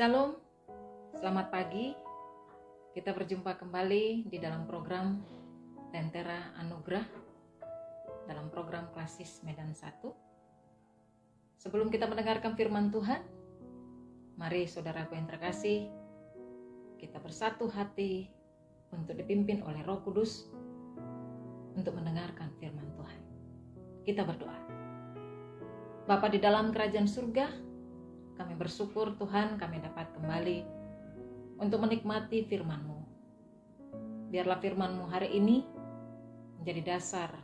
Shalom, selamat pagi. Kita berjumpa kembali di dalam program Lentera Anugerah, dalam program Klasis Medan 1. Sebelum kita mendengarkan firman Tuhan, mari saudaraku yang terkasih, kita bersatu hati untuk dipimpin oleh Roh Kudus untuk mendengarkan firman Tuhan. Kita berdoa. Bapa di dalam kerajaan surga, kami bersyukur Tuhan kami dapat kembali untuk menikmati firman-Mu. Biarlah firman-Mu hari ini menjadi dasar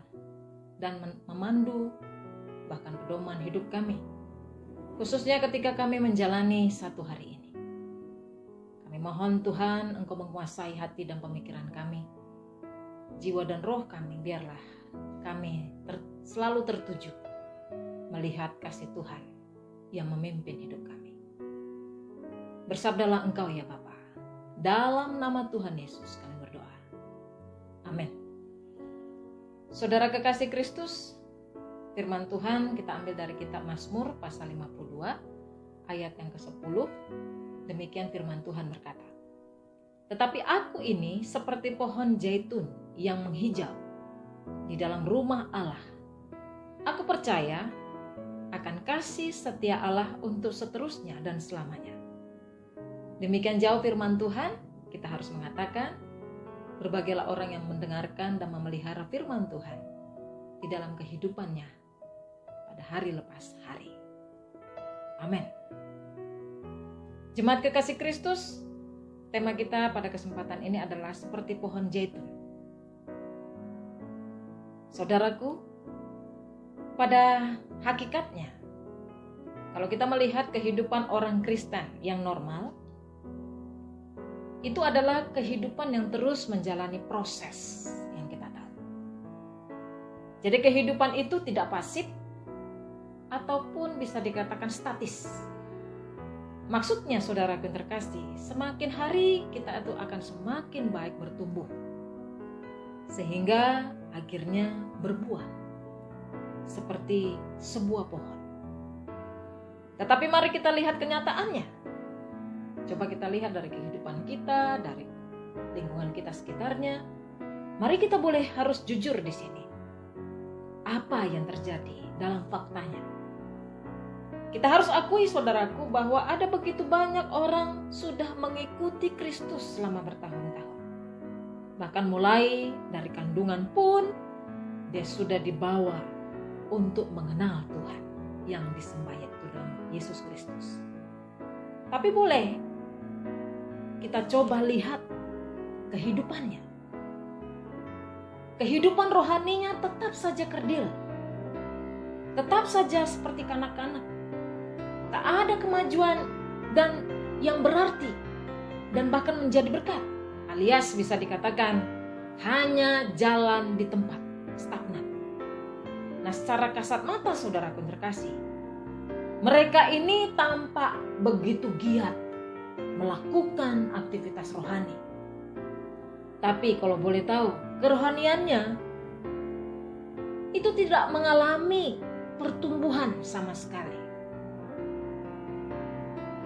dan memandu bahkan pedoman hidup kami. Khususnya ketika kami menjalani satu hari ini. Kami mohon Tuhan Engkau menguasai hati dan pemikiran kami. Jiwa dan roh kami biarlah kami selalu tertuju melihat kasih Tuhan yang memimpin hidup kami. Bersabdalah Engkau ya Bapa. Dalam nama Tuhan Yesus kami berdoa. Amin. Saudara kekasih Kristus, firman Tuhan kita ambil dari kitab Mazmur pasal 52 ayat yang ke-10. Demikian firman Tuhan berkata, "Tetapi aku ini seperti pohon zaitun yang menghijau di dalam rumah Allah. Aku percaya akan kasih setia Allah untuk seterusnya dan selamanya." Demikian jauh firman Tuhan, kita harus mengatakan, berbagailah orang yang mendengarkan dan memelihara firman Tuhan di dalam kehidupannya pada hari lepas hari. Amin. Jemaat kekasih Kristus, tema kita pada kesempatan ini adalah seperti pohon zaitun. Saudaraku, pada hakikatnya, kalau kita melihat kehidupan orang Kristen yang normal, itu adalah kehidupan yang terus menjalani proses yang kita tahu. Jadi kehidupan itu tidak pasif ataupun bisa dikatakan statis. Maksudnya saudaraku yang terkasih, semakin hari kita itu akan semakin baik bertumbuh. Sehingga akhirnya berbuah seperti sebuah pohon. Tetapi mari kita lihat kenyataannya. Coba kita lihat dari kehidupan kita, dari lingkungan kita sekitarnya. Mari kita harus jujur di sini. Apa yang terjadi dalam faktanya? Kita harus akui saudaraku bahwa ada begitu banyak orang sudah mengikuti Kristus selama bertahun-tahun. Bahkan mulai dari kandungan pun dia sudah dibawa untuk mengenal Tuhan yang disembah yaitu dalam Yesus Kristus. Tapi boleh kita coba lihat kehidupannya. Kehidupan rohaninya tetap saja kerdil. Tetap saja seperti kanak-kanak. Tak ada kemajuan dan yang berarti dan bahkan menjadi berkat. Alias bisa dikatakan hanya jalan di tempat, stagnan. Nah, secara kasat mata saudaraku terkasih, mereka ini tampak begitu giat melakukan aktivitas rohani. Tapi kalau boleh tahu, kerohaniannya itu tidak mengalami pertumbuhan sama sekali.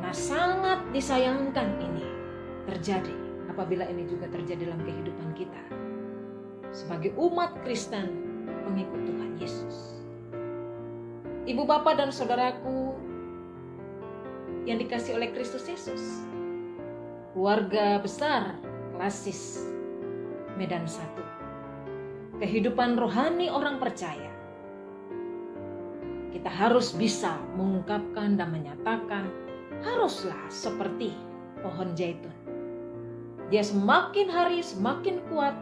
Nah, sangat disayangkan ini terjadi apabila ini juga terjadi dalam kehidupan kita sebagai umat Kristen pengikut Tuhan Yesus. Ibu, bapak, dan saudaraku yang dikasihi oleh Kristus Yesus, keluarga besar Klasis Medan 1, kehidupan rohani orang percaya, kita harus bisa mengungkapkan dan menyatakan haruslah seperti pohon zaitun. Dia semakin hari semakin kuat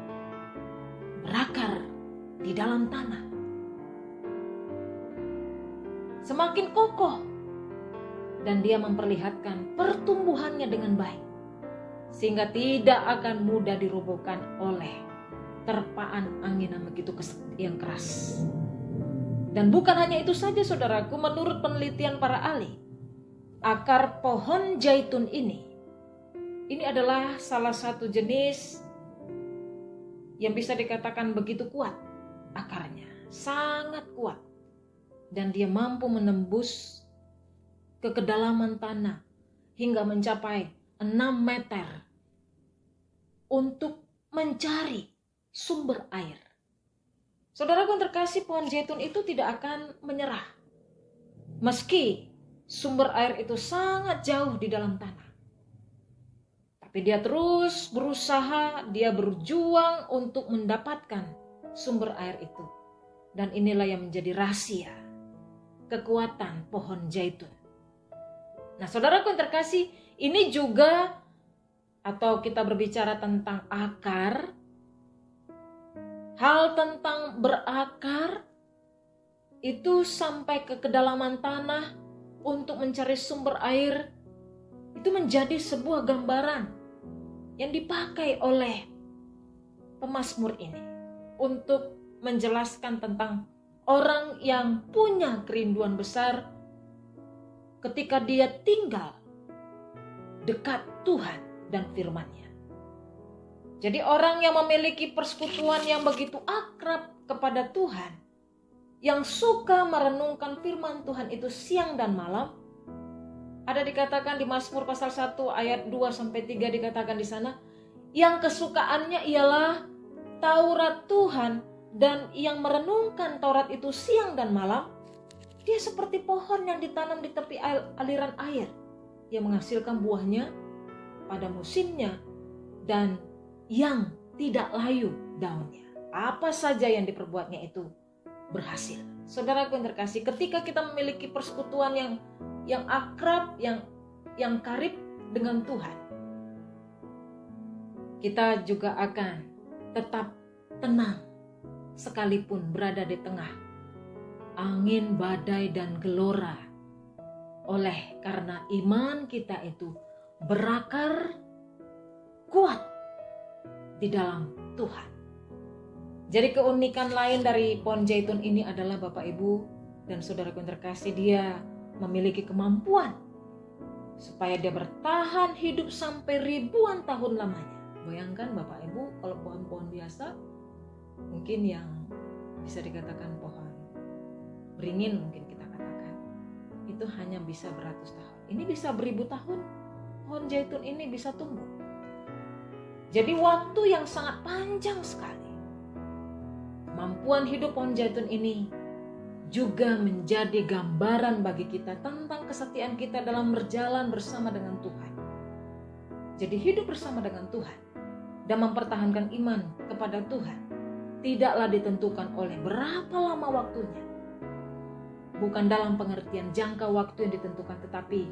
berakar di dalam tanah, semakin kokoh, dan dia memperlihatkan pertumbuhannya dengan baik, sehingga tidak akan mudah dirobohkan oleh terpaan angin yang begitu yang keras. Dan bukan hanya itu saja saudaraku, menurut penelitian para ahli, akar pohon zaitun ini adalah salah satu jenis yang bisa dikatakan begitu kuat akarnya, sangat kuat. Dan dia mampu menembus ke kedalaman tanah hingga mencapai 6 meter untuk mencari sumber air. Saudaraku yang terkasih, pohon zaitun itu tidak akan menyerah. Meski sumber air itu sangat jauh di dalam tanah. Tapi dia terus berusaha, dia berjuang untuk mendapatkan sumber air itu. Dan inilah yang menjadi rahasia kekuatan pohon zaitun. Nah, saudaraku yang terkasih, ini juga atau kita berbicara tentang akar, hal tentang berakar itu sampai ke kedalaman tanah untuk mencari sumber air, itu menjadi sebuah gambaran yang dipakai oleh pemazmur ini untuk menjelaskan tentang orang yang punya kerinduan besar ketika dia tinggal dekat Tuhan dan firman-Nya. Jadi orang yang memiliki persekutuan yang begitu akrab kepada Tuhan, yang suka merenungkan firman Tuhan itu siang dan malam, ada dikatakan di Mazmur pasal 1 ayat 2-3 dikatakan di sana, yang kesukaannya ialah Taurat Tuhan, dan yang merenungkan Taurat itu siang dan malam, dia seperti pohon yang ditanam di tepi aliran air, yang menghasilkan buahnya pada musimnya dan yang tidak layu daunnya. Apa saja yang diperbuatnya itu berhasil. Saudaraku yang terkasih, ketika kita memiliki persekutuan yang akrab, yang karib dengan Tuhan, kita juga akan tetap tenang sekalipun berada di tengah angin, badai, dan gelora. Oleh karena iman kita itu berakar kuat di dalam Tuhan. Jadi keunikan lain dari pohon zaitun ini adalah Bapak Ibu dan saudaraku yang terkasih, dia memiliki kemampuan supaya dia bertahan hidup sampai ribuan tahun lamanya. Bayangkan Bapak Ibu, kalau pohon-pohon biasa mungkin yang bisa dikatakan pohon beringin, mungkin kita katakan itu hanya bisa beratus tahun. Ini bisa beribu tahun pohon zaitun ini bisa tumbuh. Jadi waktu yang sangat panjang sekali. Kemampuan hidup pohon zaitun ini juga menjadi gambaran bagi kita tentang kesetiaan kita dalam berjalan bersama dengan Tuhan. Jadi hidup bersama dengan Tuhan dan mempertahankan iman kepada Tuhan tidaklah ditentukan oleh berapa lama waktunya. Bukan dalam pengertian jangka waktu yang ditentukan, tetapi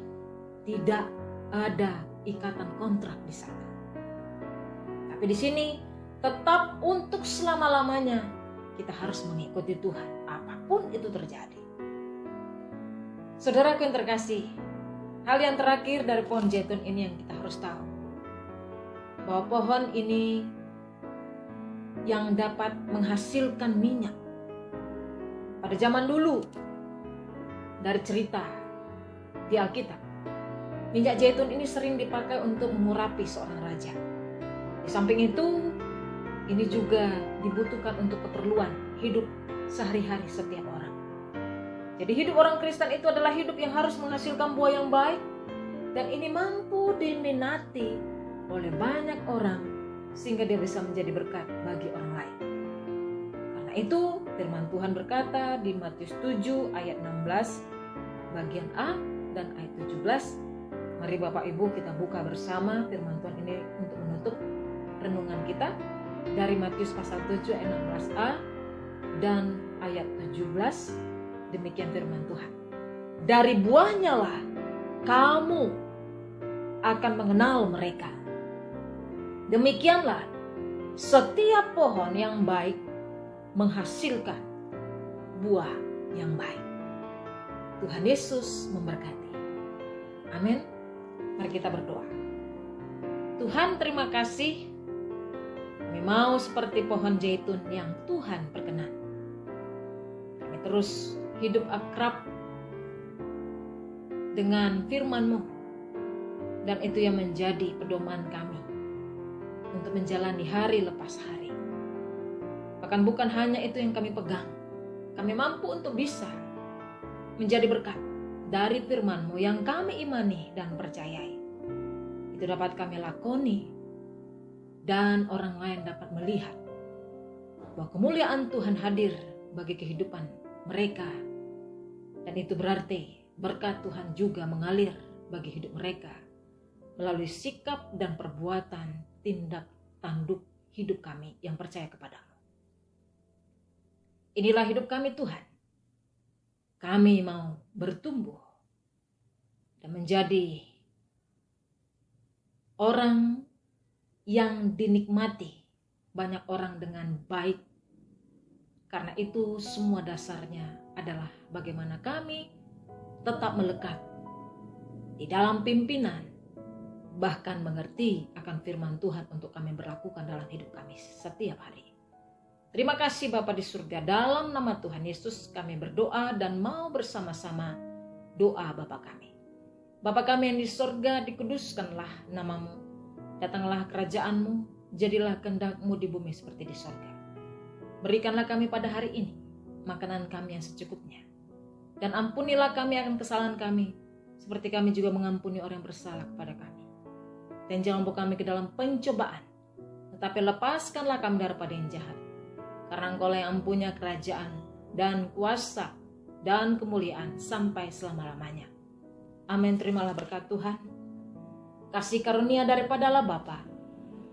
tidak ada ikatan kontrak di sana. Tapi di sini tetap untuk selama-lamanya kita harus mengikuti Tuhan, apapun itu terjadi. Saudaraku yang terkasih, hal yang terakhir dari pohon zaitun ini yang kita harus tahu, bahwa pohon ini yang dapat menghasilkan minyak. Pada zaman dulu, dari cerita di Alkitab, minyak zaitun ini sering dipakai untuk mengurapi seorang raja. Di samping itu, ini juga dibutuhkan untuk keperluan hidup sehari-hari setiap orang. Jadi hidup orang Kristen itu adalah hidup yang harus menghasilkan buah yang baik, dan ini mampu diminati oleh banyak orang sehingga dia bisa menjadi berkat bagi orang lain. Karena itu firman Tuhan berkata di Matius 7 ayat 16 bagian A dan ayat 17. Mari Bapak Ibu kita buka bersama firman Tuhan ini untuk menutup renungan kita. Dari Matius pasal 7 ayat 16a dan ayat 17, demikian firman Tuhan. Dari buahnya lah kamu akan mengenal mereka. Demikianlah setiap pohon yang baik menghasilkan buah yang baik. Tuhan Yesus memberkati. Amin. Mari kita berdoa. Tuhan, terima kasih. Kami mau seperti pohon zaitun yang Tuhan berkenan. Kami terus hidup akrab dengan firman-Mu. Dan itu yang menjadi pedoman kami untuk menjalani hari lepas hari. Bahkan bukan hanya itu yang kami pegang. Kami mampu untuk bisa menjadi berkat dari firman-Mu yang kami imani dan percayai. itu dapat kami lakoni dan orang lain dapat melihat bahwa kemuliaan Tuhan hadir bagi kehidupan mereka. Dan itu berarti berkat Tuhan juga mengalir bagi hidup mereka melalui sikap dan perbuatan tindak tanduk hidup kami yang percaya kepadamu. Inilah hidup kami Tuhan. Kami mau bertumbuh dan menjadi orang yang dinikmati banyak orang dengan baik. Karena itu semua dasarnya adalah bagaimana kami tetap melekat di dalam pimpinan, bahkan mengerti akan firman Tuhan untuk kami berlakukan dalam hidup kami setiap hari. Terima kasih Bapa di surga, dalam nama Tuhan Yesus kami berdoa dan mau bersama-sama doa Bapa kami. Bapa kami yang di surga, dikuduskanlah namamu, datanglah kerajaanmu, jadilah kehendak-Mu di bumi seperti di surga. Berikanlah kami pada hari ini makanan kami yang secukupnya, dan ampunilah kami akan kesalahan kami, seperti kami juga mengampuni orang yang bersalah kepada kami. Dan jangan bawa kami ke dalam pencobaan, tetapi lepaskanlah kami daripada yang jahat. Karena Engkau lah yang mempunyai kerajaan dan kuasa dan kemuliaan sampai selama-lamanya. Amin. Terimalah berkat Tuhan, kasih karunia daripada Allah Bapa,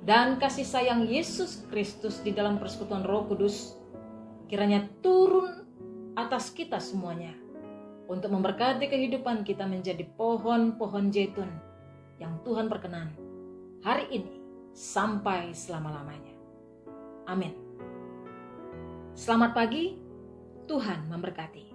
dan kasih sayang Yesus Kristus di dalam persekutuan Roh Kudus kiranya turun atas kita semuanya untuk memberkati kehidupan kita menjadi pohon-pohon zaitun yang Tuhan berkenan hari ini sampai selama-lamanya. Amin. Selamat pagi, Tuhan memberkati.